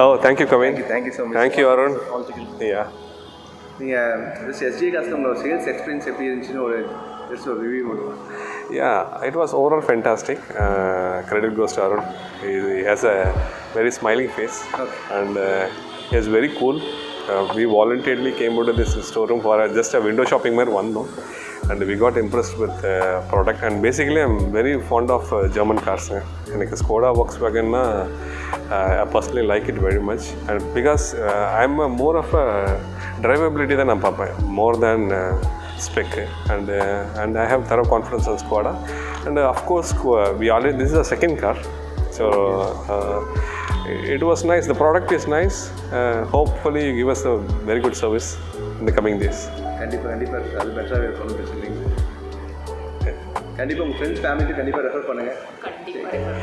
Oh, thank you, Kavin. Thank you so much. Thank you, Arun. Yeah. This SGA customer sales experience எப்படி இருந்துச்சுன்னு ஒரு review பண்ணுவோம். Yeah, it was overall fantastic. Credit goes to Arun. He has a very smiling face, and he is very cool. We voluntarily came out of this showroom for just a window shopping one, no? And we got impressed with the product. And basically, I'm very fond of German cars. Like Skoda Volkswagen, I personally like it very much. And because I'm more of a drivability than I'm Papa, more than spec. And I have thorough confidence on Skoda. And of course, this is a second car. So it was nice. The product is nice. Hopefully, you give us a very good service in the coming days. கண்டிப்பாக அது பெட்டராகவே இருக்கணும் பிரச்சனை கண்டிப்பாக உங்கள் friends ஃபேமிலிக்கு கண்டிப்பாக refer பண்ணுங்கள்.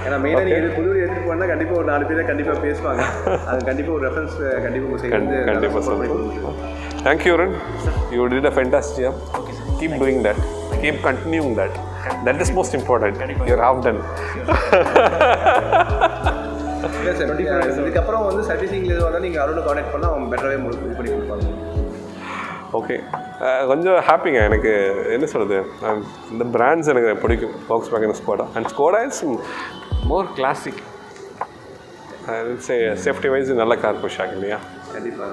ஏன்னா மெயினாக நீங்கள் புது எடுத்துகிட்டு போனால் கண்டிப்பாக ஒரு 4 பேரை கண்டிப்பாக பேசுவாங்க. அது கண்டிப்பாக ஒரு ரெஃபரன்ஸ் கண்டிப்பாக உங்கள் சைடு கண்டிப்பாக சொல்லுங்கள். Thank you, Arun. You did a fantastic job. Keep doing that. Keep continuing that. That is most important. You're half done. இல்லை சார், இதுக்கப்புறம் வந்து சர்வீசிங்கில் வந்து நீங்கள் அருணை கான்டாக்ட் பண்ணால் அவங்க பெட்டராகவே இது பண்ணி கொடுப்பாங்க. ஓகே, கொஞ்சம் ஹாப்பிங்க. எனக்கு என்ன சொல்கிறது, இந்த பிராண்ட்ஸ் எனக்கு பிடிக்கும். Volkswagen, Skoda. And Skoda is more classic. Safety wise நல்ல கார் Kushaq இல்லையா? கண்டிப்பாக.